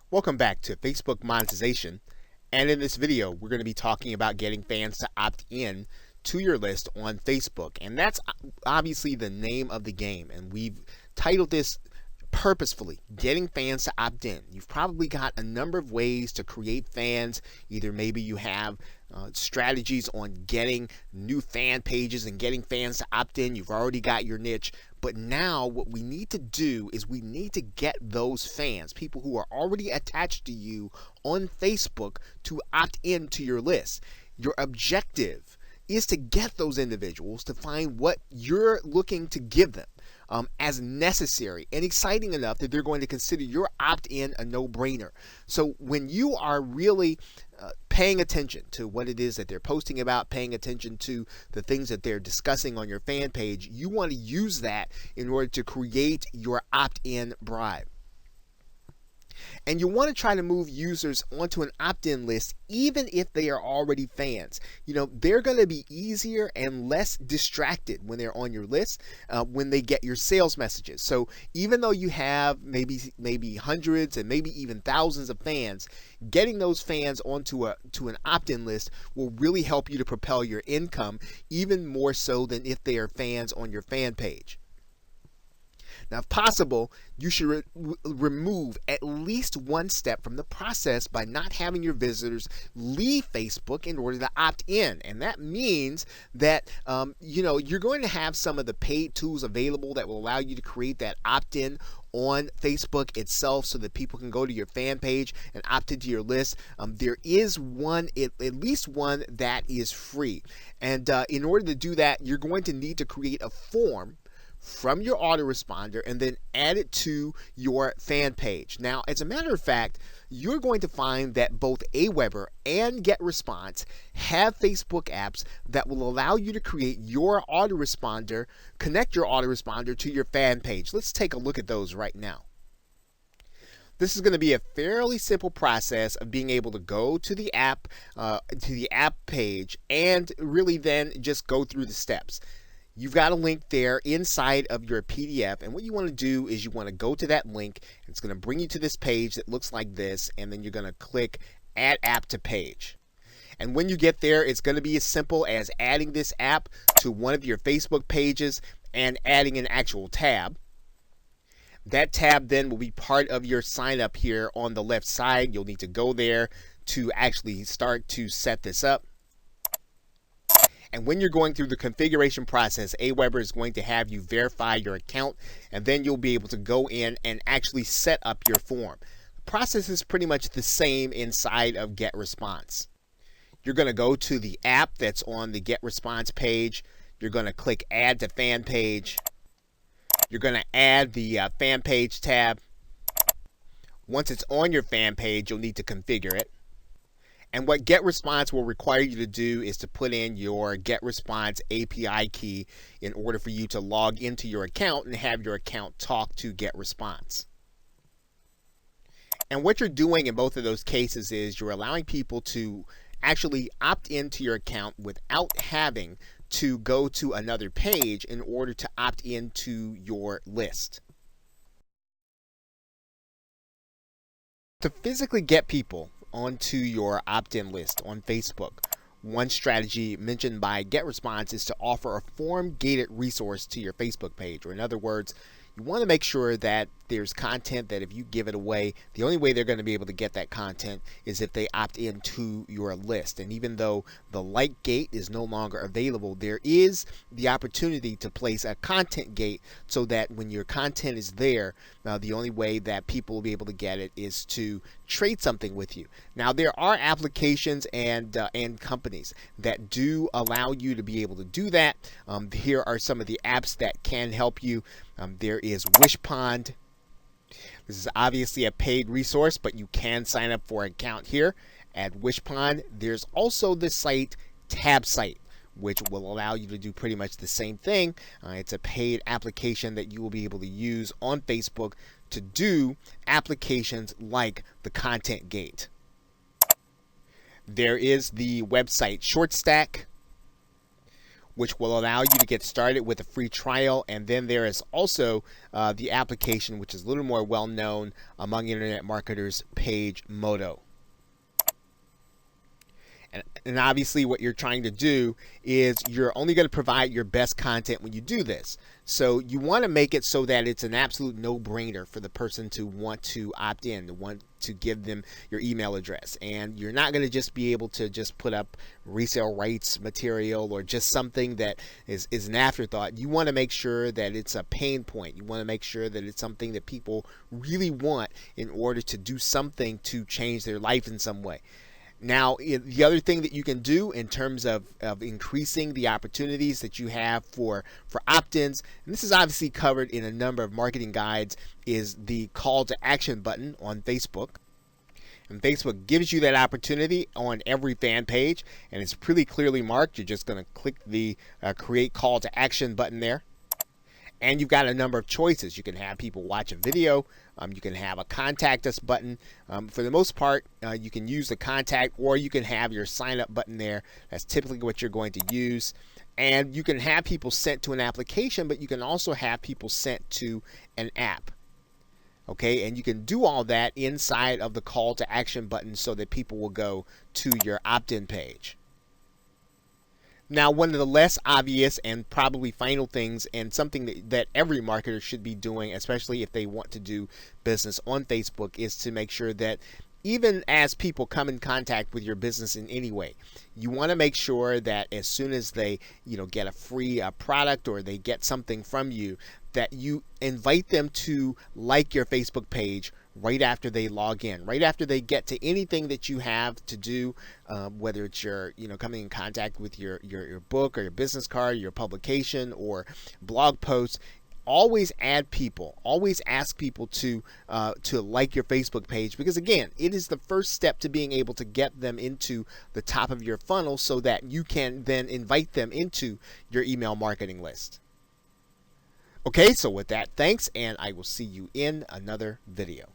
Welcome back to Facebook Monetization, and in this video we're going to be talking about getting fans to opt in to your list on Facebook, and that's obviously the name of the game, and we've titled this purposefully, getting fans to opt in. You've probably got a number of ways to create fans. Either maybe you have strategies on getting new fan pages and getting fans to opt in. You've already got your niche. But now what we need to do is we need to get those fans, people who are already attached to you on Facebook, to opt into your list. Your objective is to get those individuals to find what you're looking to give them as necessary and exciting enough that they're going to consider your opt-in a no-brainer. So when you are really paying attention to what it is that they're posting about, paying attention to the things that they're discussing on your fan page, you want to use that in order to create your opt-in bribe. And you want to try to move users onto an opt-in list even if they are already fans. You know, they're going to be easier and less distracted when they're on your list when they get your sales messages. So even though you have maybe hundreds and maybe even thousands of fans, getting those fans onto an opt-in list will really help you to propel your income even more so than if they are fans on your fan page. Now, if possible, you should remove at least one step from the process by not having your visitors leave Facebook in order to opt in. And that means that you're going to have some of the paid tools available that will allow you to create that opt-in on Facebook itself so that people can go to your fan page and opt into your list. There is one, at least one, that is free. And in order to do that, you're going to need to create a form from your autoresponder and then add it to your fan page. Now, as a matter of fact, you're going to find that both Aweber and GetResponse have Facebook apps that will allow you to create your autoresponder, connect your autoresponder to your fan page. Let's take a look at those right now. This is going to be a fairly simple process of being able to go to the app page and really then just go through the steps. You've got a link there inside of your PDF, and what you want to do is you want to go to that link. It's going to bring you to this page that looks like this, and then you're going to click Add App to Page. And when you get there, it's going to be as simple as adding this app to one of your Facebook pages and adding an actual tab. That tab then will be part of your sign up here on the left side. You'll need to go there to actually start to set this up. And when you're going through the configuration process, Aweber is going to have you verify your account, and then you'll be able to go in and actually set up your form. The process is pretty much the same inside of GetResponse. You're going to go to the app that's on the GetResponse page. You're going to click Add to Fan Page. You're going to add the Fan Page tab. Once it's on your fan page, you'll need to configure it. And what GetResponse will require you to do is to put in your GetResponse API key in order for you to log into your account and have your account talk to GetResponse. And what you're doing in both of those cases is you're allowing people to actually opt into your account without having to go to another page in order to opt into your list. To physically get people onto your opt-in list on Facebook, one strategy mentioned by GetResponse is to offer a form-gated resource to your Facebook page. Or in other words, you want to make sure that there's content that if you give it away, the only way they're going to be able to get that content is if they opt into your list. And even though the like gate is no longer available, there is the opportunity to place a content gate so that when your content is there, the only way that people will be able to get it is to trade something with you. Now, there are applications and companies that do allow you to be able to do that. Here are some of the apps that can help you. There is Wishpond. This is obviously a paid resource, but you can sign up for an account here at Wishpond. There's also the site TabSite, which will allow you to do pretty much the same thing. It's a paid application that you will be able to use on Facebook to do applications like the Content Gate. There is the website ShortStack, which will allow you to get started with a free trial. And then there is also the application, which is a little more well known among internet marketers, Page Modo. And obviously what you're trying to do is you're only going to provide your best content when you do this. So you want to make it so that it's an absolute no-brainer for the person to want to opt in, to want to give them your email address. And you're not going to just be able to just put up resale rights material or just something that is an afterthought. You want to make sure that it's a pain point. You want to make sure that it's something that people really want in order to do something to change their life in some way. Now, the other thing that you can do in terms of increasing the opportunities that you have for opt-ins, and this is obviously covered in a number of marketing guides, is the call to action button on Facebook. And Facebook gives you that opportunity on every fan page, and it's pretty clearly marked. You're just going to click the create call to action button there. And you've got a number of choices. You can have people watch a video. You can have a contact us button. For the most part, you can use the contact, or you can have your sign up button there. That's typically what you're going to use. And you can have people sent to an application, but you can also have people sent to an app. Okay, and you can do all that inside of the call to action button so that people will go to your opt-in page. Now, one of the less obvious and probably final things, and something that every marketer should be doing, especially if they want to do business on Facebook, is to make sure that even as people come in contact with your business in any way, you want to make sure that as soon as they get a free product or they get something from you, that you invite them to like your Facebook page right after they log in, right after they get to anything that you have to do, whether it's your coming in contact with your book or your business card, your publication or blog posts. Always add people, always ask people to like your Facebook page, because again, it is the first step to being able to get them into the top of your funnel so that you can then invite them into your email marketing list. Okay, so with that, thanks, and I will see you in another video.